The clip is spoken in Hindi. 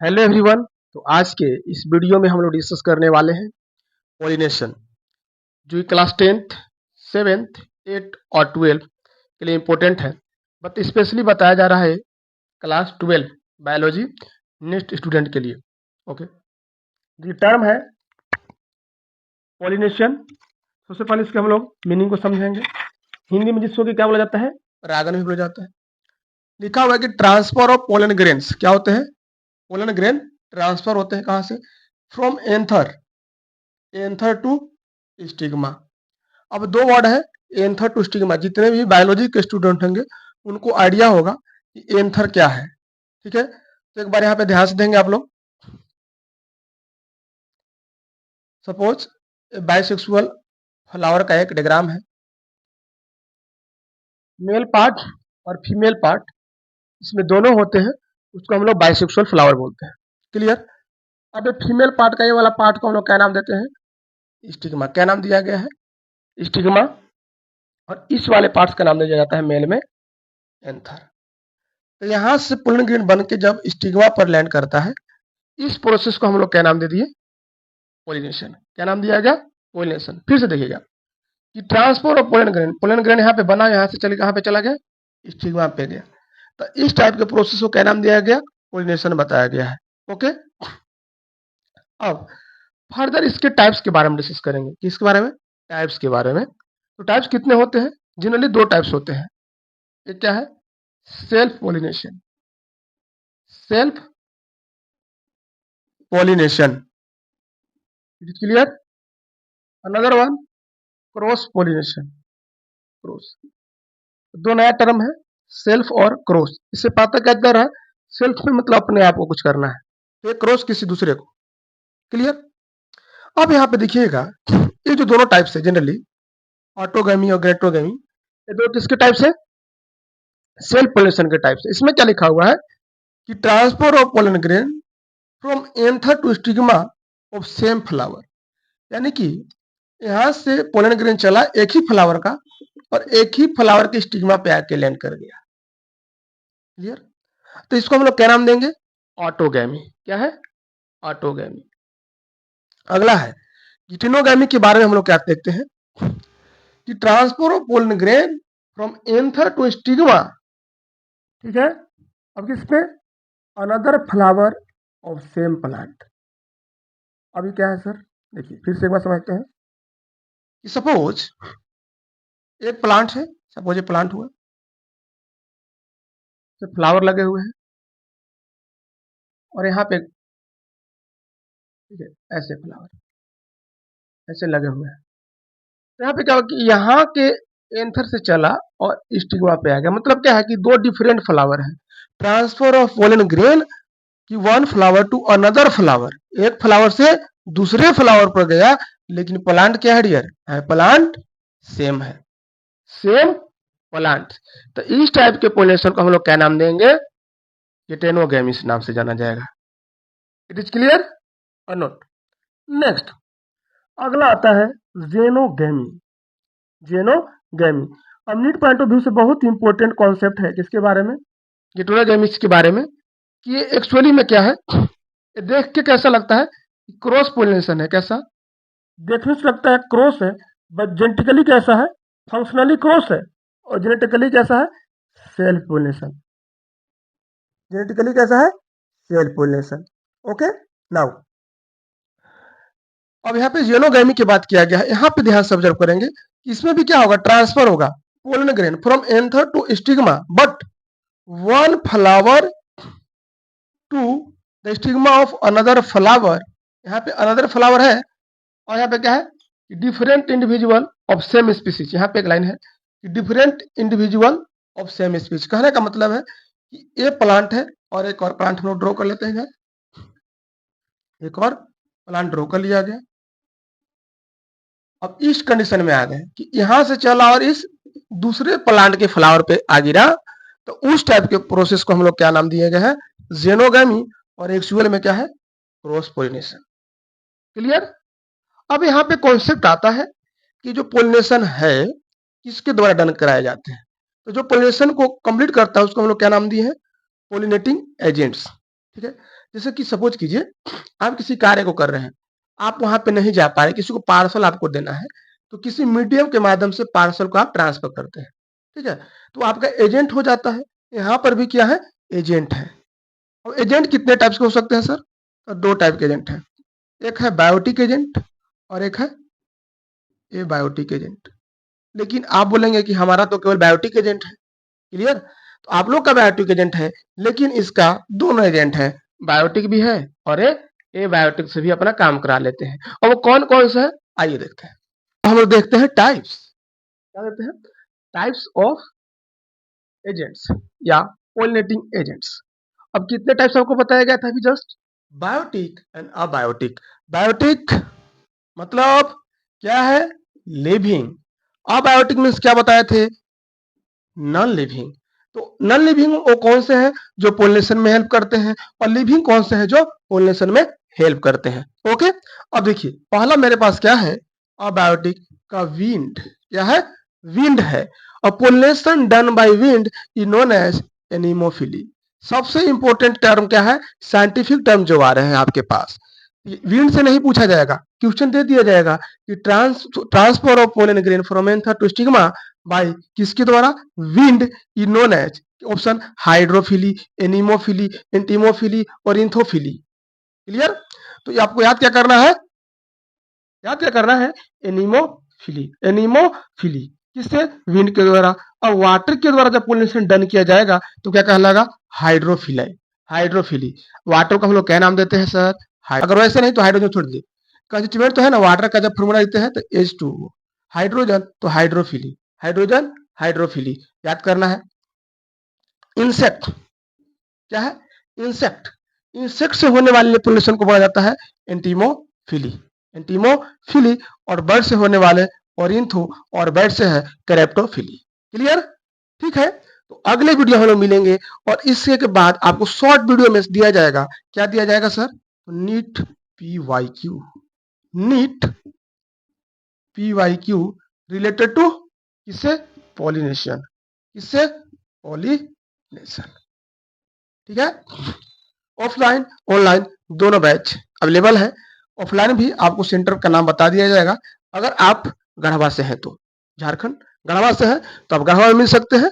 Hello everyone. तो आज के इस वीडियो में हम लोग डिस्कस करने वाले हैं पॉलिनेशन, जो कि क्लास 10th, 7th, 8th और 12 के लिए इम्पोर्टेंट है, बट स्पेशली बताया जा रहा है क्लास 12 बायोलॉजी नेक्स्ट स्टूडेंट के लिए। ओके, ये टर्म है पॉलिनेशन। सबसे पहले इसके हम लोग मीनिंग को समझेंगे। हिंदी में जिसको कि क्या बोला जाता है, परागन भी बोला जाता है। लिखा हुआ है कि ट्रांसफर ऑफ पोलन ग्रेन्स क्या होते हैं, पोलन ग्रेन ट्रांसफर होते हैं कहाँ से, फ्रॉम एंथर टू स्टिग्मा। अब दो वर्ड है, एंथर टू स्टिग्मा। जितने भी बायोलॉजी के स्टूडेंट होंगे उनको आइडिया होगा कि एंथर क्या है। ठीक है, तो एक बार यहाँ पे ध्यान से देंगे आप लोग। सपोज बाइसेक्सुअल फ्लावर का एक डायग्राम है, मेल पार्ट और फीमेल पार्ट इसमें दोनों होते हैं, उसको हम लोग बाइसेक्सुअल फ्लावर बोलते हैं। क्लियर। अब फीमेल पार्ट का ये वाला पार्ट को हम लोग क्या नाम देते हैं, स्टिग्मा। क्या नाम दिया गया है, स्टिग्मा। और इस वाले पार्ट्स का नाम दिया जाता है मेल में एंथर। तो यहाँ से पोलन ग्रेन बन के जब स्टिग्मा पर लैंड करता है, इस प्रोसेस को हम लोग क्या नाम दे दिए, पोलिनेशन। क्या नाम दिया गया, पोलिनेशन। फिर से देखिएगा कि ट्रांसफर ऑफ पोलन ग्रेन यहाँ पे बना, यहाँ से चले कहाँ पे चला गया, स्टिग्मा पे गया। तो इस टाइप के प्रोसेस को क्या नाम दिया गया, पोलिनेशन बताया गया है। ओके, अब फर्दर इसके टाइप्स के बारे में डिस्कस करेंगे। किसके बारे में, टाइप्स के बारे में। तो टाइप्स कितने होते हैं, जनरली दो टाइप्स होते हैं। एक क्या है, self pollination, self pollination, it is clear. Another one cross pollination, cross. दो नया टर्म है, सेल्फ और क्रॉस। इससे पता क्या कर रहा है, सेल्फ में मतलब अपने आप को कुछ करना है, तो क्रॉस किसी दूसरे को। क्लियर। अब यहाँ पे देखिएगा, ये जो दोनों टाइप्स है जनरली, ऑटोगैमी और ग्रेटोगैमी, ये दो किसके टाइप्स है, सेल्फ पोलिनेशन के टाइप्स है। इसमें क्या लिखा हुआ है कि transfer of pollen grain from anther to stigma of same flower. यानी कि यहाँ से पोलन ग्रेन चला एक ही फ्लावर का और एक ही फ्लावर के स्टिग्मा पे आके लैंड कर गया। क्लियर। तो इसको हम लोग क्या नाम देंगे, ऑटोगैमी। क्या है, ऑटोगैमी। अगला है गिटिनोगैमी। के बारे में हम लोग क्या देखते हैं कि transfer of pollen grain from anther to stigma. ठीक है, अब किसपे, another flower of same plant. अभी क्या है सर, देखिए फिर से एक बार समझते हैं कि सपोज एक प्लांट है, सपोज ये प्लांट हुआ, तो फ्लावर लगे हुए हैं और यहाँ पे ठीक है ऐसे फ्लावर ऐसे लगे हुए हैं। तो यहाँ पे क्या हुआ कि यहाँ के एंथर से चला और स्टिग्मा पे आ गया। मतलब क्या है कि दो डिफरेंट फ्लावर है। ट्रांसफर ऑफ पोलन ग्रेन कि one flower to another flower, एक फ्लावर से दूसरे फ्लावर पर गया, लेकिन प्लांट क्या है डियर, प्लांट सेम है, सेम प्लांट। तो इस टाइप के पोलिनेशन को हम लोग क्या नाम देंगे, गिटेनोगैमी नाम से जाना जाएगा। इट इज क्लियर और नोट। नेक्स्ट अगला आता है जेनोगैमी। जेनोगैमी अब नीट पॉइंट ऑफ व्यू से बहुत इंपॉर्टेंट कॉन्सेप्ट है। किसके बारे में, गिटेनोगैमी के बारे में। कि ये एक्चुअली में क्या है, ये देख के कैसा लगता है, क्रॉस पोलिनेशन है। कैसा, देखने से लगता है क्रॉस है, बट जेनेटिकली कैसा है, फंक्शनली क्रॉस है। और जेनेटिकली कैसा है, सेल्फ पोलिनेशन। जेनेटिकली कैसा है, सेल्फ पोलिनेशन। ओके, नाउ अब यहाँ पे जेनोगैमी की बात किया गया है। यहाँ पे ध्यान से ऑब्जर्व करेंगे, इसमें भी क्या होगा, ट्रांसफर होगा pollen grain from anther to stigma, but one flower to the stigma of another flower. यहाँ पे अनदर फ्लावर है और यहाँ पे क्या है, different individual of same species. यहाँ पे एक लाइन है कि different individual of same species. कहने का मतलब है कि ये प्लांट है और एक और प्लांट हम लोग ड्रॉ कर लेते हैं। एक और प्लांट ड्रॉ कर लिया गया। अब इस कंडीशन में आ गए कि यहां से चला और इस दूसरे प्लांट के फ्लावर पे आ गिरा, तो उस टाइप के प्रोसेस को हम लोग क्या नाम दिए गए हैं, जेनोगैमी। और एक्चुअल में क्या है, क्रॉस पोलिनेशन। क्लियर। अब यहाँ पे कॉन्सेप्ट आता है कि जो पोलिनेशन है किसके द्वारा डन कराए जाते हैं। तो जो पोलिनेशन को कंप्लीट करता है उसको हम लोग क्या नाम दिए हैं, पोलिनेटिंग एजेंट्स। ठीक है, जैसे कि सपोज कीजिए आप किसी कार्य को कर रहे हैं, आप वहां पे नहीं जा पा रहे, किसी को पार्सल आपको देना है, तो किसी मीडियम के माध्यम से पार्सल को आप ट्रांसफर करते हैं, ठीक है, तो आपका एजेंट हो जाता है। यहाँ पर भी क्या है, एजेंट है। और एजेंट कितने टाइप्स के हो सकते हैं सर? तो दो टाइप के एजेंट हैं, एक है बायोटिक एजेंट और एक है एबायोटिक एजेंट। लेकिन आप बोलेंगे कि हमारा तो केवल बायोटिक एजेंट है, क्लियर? तो आप लोग का बायोटिक एजेंट है, लेकिन इसका दोनों एजेंट है, बायोटिक भी है और ए बायोटिक से भी अपना काम करा लेते हैं। और वो कौन कौन सा है, आइए देखते हैं। हम लोग देखते हैं टाइप्स, क्या देखते हैं, टाइप्स ऑफ एजेंट्स या पोलिनेटिंग एजेंट्स। अब कितने टाइप्स आपको बताया गया था अभी just, biotic and abiotic. Biotic मतलब क्या है, लिविंग। अबायोटिक मीन्स क्या बताए थे, नॉन लिविंग। तो नॉन लिविंग वो कौन से हैं जो पोलिनेशन में हेल्प करते हैं, और लिविंग कौन से हैं जो पोलिनेशन में हेल्प करते हैं। ओके, अब देखिए पहला मेरे पास क्या है, अबायोटिक का विंड, क्या है, विंड है। और pollination done by wind is known as anemophily. सबसे इंपॉर्टेंट टर्म क्या है, साइंटिफिक टर्म जो आ रहे हैं आपके पास, विंड से नहीं पूछा जाएगा, क्वेश्चन दे दिया जाएगा कि transfer of pollen grain from anther to stigma by किसके द्वारा, wind is known as, option hydrophily, anemophily, entomophily और इंथोफिली। क्लियर? तो ये आपको याद क्या करना है, याद क्या करना है, एनिमोफिली, एनिमोफिली किससे, विंड के द्वारा। और वाटर के द्वारा जब पोलिनेशन डन किया जाएगा तो क्या कहलाएगा, हाइड्रोफिलाई, हाइड्रोफिली। वाटर को हम लोग क्या नाम देते हैं सर, अगर वैसे नहीं तो हाइड्रोजन छोड़ दिए, कंस्टिट्यूएंट तो है ना वाटर का, जब फॉर्मूला देते हैं तो H2O, हाइड्रोजन तो हाइड्रोफिली, हाइड्रोजन हाइड्रोफिली, याद करना है। इंसेक्ट क्या है, इंसेक्ट, इंसेक्ट से होने वाले पोलिनेशन को बोला जाता है एंटीमोफिली, एंटीमोफिली। और बर्ड से होने वाले ऑरिंथो, और बर्ड से है कैरेप्टोफिली। क्लियर? ठीक है, तो अगले वीडियो हम लोग मिलेंगे, और इसके के बाद आपको शॉर्ट वीडियो में दिया जाएगा, क्या दिया जाएगा sir, NEET PYQ, NEET PYQ related to किससे, पॉलिनेशन, किससे, पॉलिनेशन। ठीक है, ऑफलाइन ऑनलाइन दोनों बैच अवेलेबल है। ऑफलाइन भी आपको सेंटर का नाम बता दिया जाएगा। अगर आप गढ़वा से हैं तो झारखंड, गढ़वा से है तो आप गढ़वा में मिल सकते हैं।